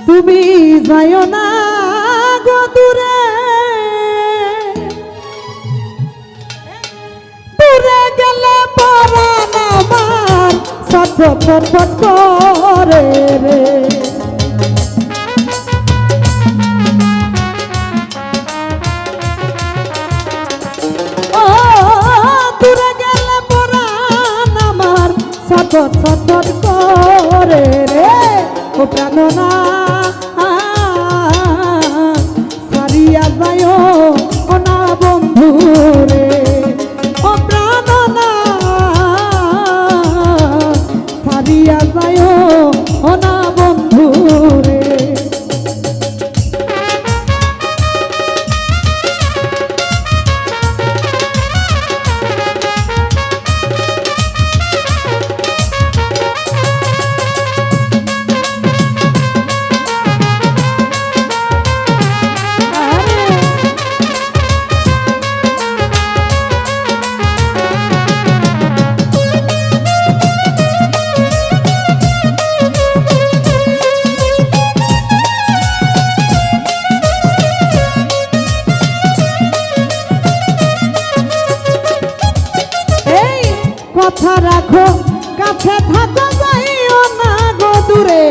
তুমি যাইও না গো দূরে, দূরে গেলে পরাণ আমার ছটফট ছটফট করে রে। ও দূরে গেলে পরাণ আমার ছটফট ছটফট করে রে। ও প্রাণনা সারিয়া যায়ও ও না বন্ধু রে। ও প্রাণনা সারিয়া যায়ও ও না বন্ধু রে। কথা রাখো কাছে থাকো যাইও না গো দূরে।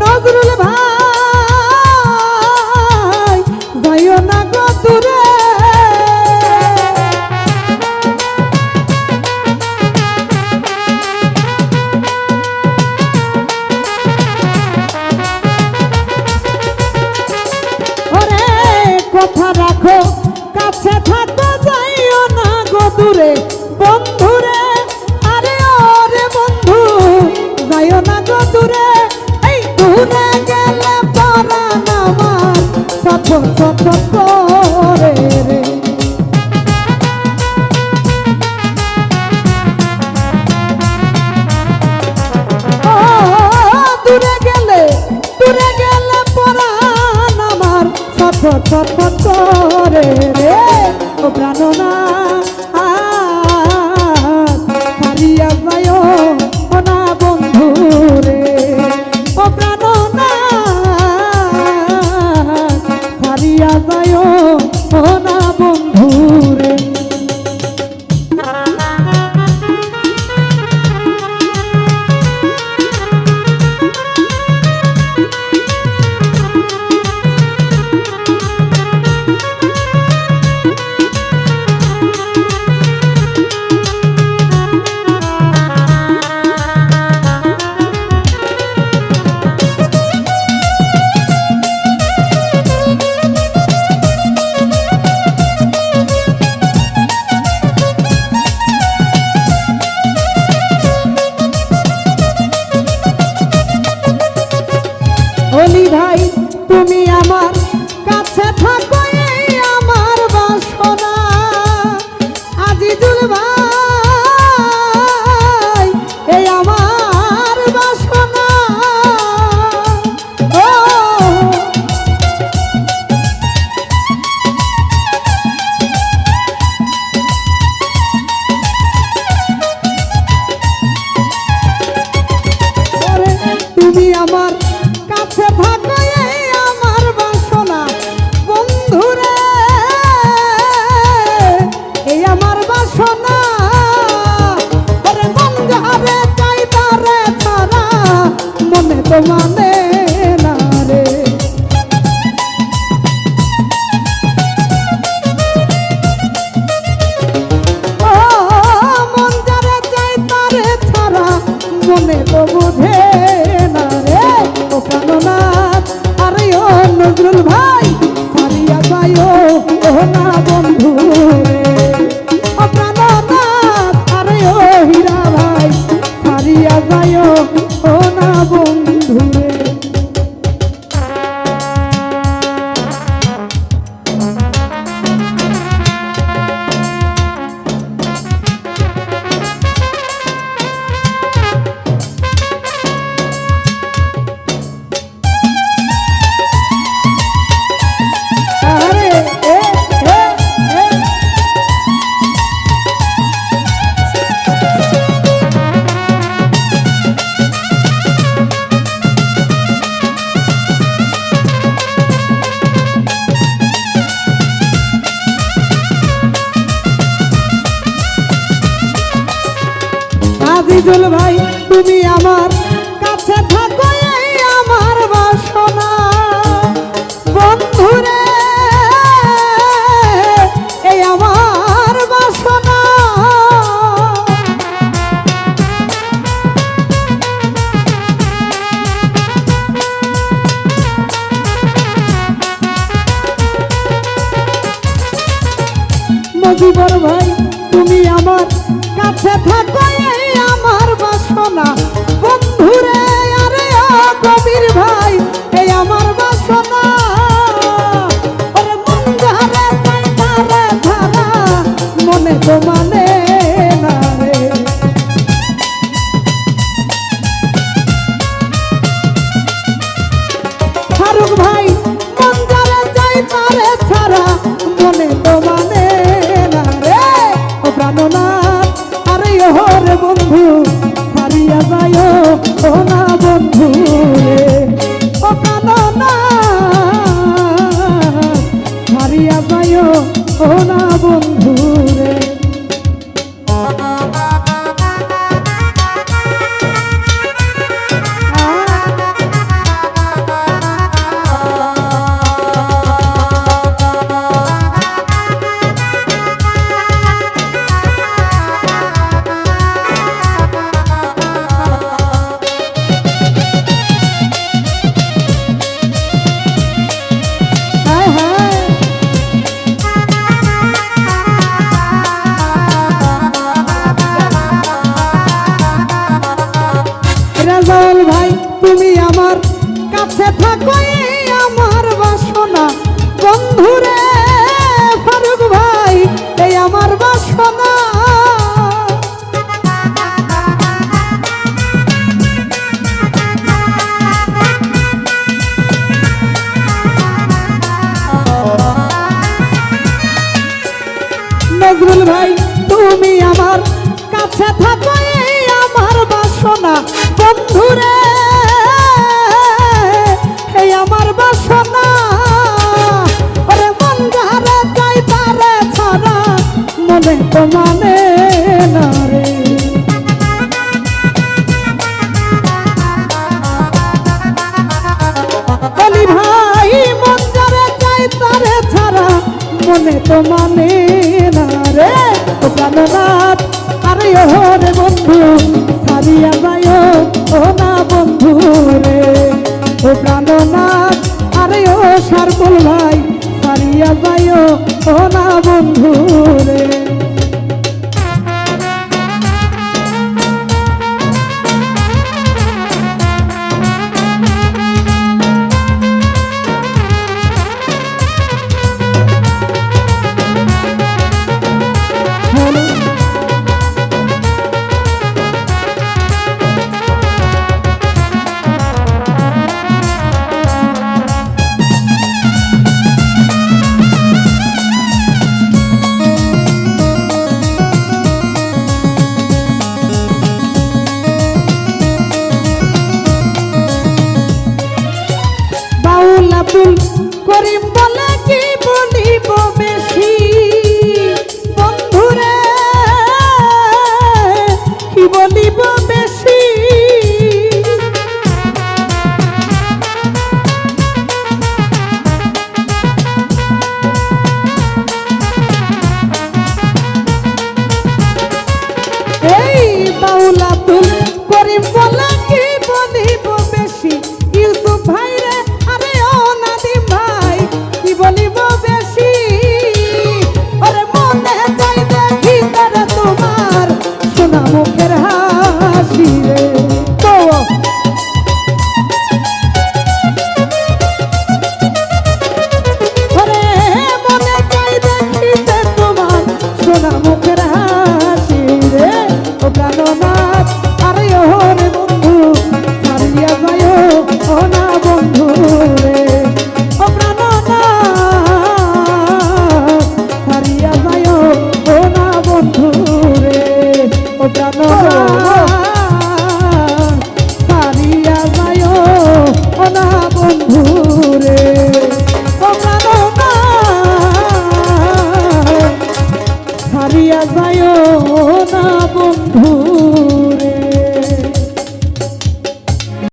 নজরুল ভাই যাইও না গো দূরে। ওরে কথা রাখো কাছে থাকো যাইও না গো দূরে। বন্ধুরে যাইও না গো দূরে। এই দূরে গেলে পরাণ আমার ছটফট ছটফট করে রে। ও দূরে গেলে পরাণ আমার ছটফট ছটফট করে রে। ও প্রাণনা হারিয়া যায়ও ও না বন্ধু রে। ও প্রাণনা হারিয়া যায়ও ও না বন্ধু রে। ওলি ভাই তুমি আমার কাছে থাকো এই আমার বাসনা। আজিজুল ভাই এই আমার বাসনা। ও তুমি আমার কাছে থাকো এই আমার বাসনা। বন্ধুরে এই আমার বাসনা। ওরে মন যারে চাই তারে ছাড়া মনে তো মানে না রে। ও মন যারে চাই তারে ছাড়া মনে তো বোঝে না রে। ও প্রাণনাথ আরে ও নজরুল ভাই সারিয়া যায়ও ও না বন্ধু রে। ও প্রাণনাথ আরে ও হীরা ভাই সারিয়া যায়ও ও না বন্ধু রে। আজিজুল ভাই তুমি আমার কাছে থাকো এই আমার বাসনা বন্ধুরে এই আমার বাসনা মজিবর ভাই তুমি আমার কাছে থাকো এই আমার বাসনা বন্ধুরে আরে ও কবির ভাই এই আমার বাসনা ওরে মন যারে চাই তারে ধারা মনে তো মানে না রে ফারুক ভাই মন যারে চাই তারে ছাড়া মনে তো মানে না রে ও প্রাণনাথ আরে ও রে বন্ধু হারিয়া যায় ও না বন্ধু রে ও প্রাণনাথ হারিয়া যায় ও না বন্ধু রে রাজাউল ভাই তুমি আমার কাছে থাকো এই আমার বাসনা বন্ধুরে ফারুক ভাই এই আমার বাসনা নজরুল ভাই তুমি আমার কাছে থাকো এই আমার বাসনা বন্ধুরে এই আমার বাসনা ওরে মন যারে চাই তারে ছাড়া মনে তো মানে না রে বলি ভাই মন যারে চাই তারে ছাড়া মনে তো মানে না রে ও প্রাণনাথ আরে ও রে বন্ধু হারিয়া যায় ও না বন্ধু রে ও প্রাণনাথ আরে ও সারকুল ভাই হারিয়া যায় ও না বন্ধু রে আব্দুল করিম বলে কি বলিব বেশি বন্ধুরে কি বলিব বেশি এই বাউল আব্দুল করিম বলে কি বলিব বেশি ইউসুফ ভাই রে আরে ও নাদিম ভাই কি বলিব বেশি ওরে মনে চাই দেখি তারা তোমার সোনা মুখের হাসি রে তো ওরে মনে চাই দেখিতে তোমার সোনা মুখের হাসি রে ও প্রাণনাথ আরে ও রে বন্ধু হারিয়া যায় ও না বন্ধু রে ও প্রাণনাথ হারিয়া যায় ও না বন্ধু রে ও প্রাণনাথ হারিয়া যায় ও না বন্ধু রে ও প্রাণনাথ হারিয়া যায় না বন্ধু।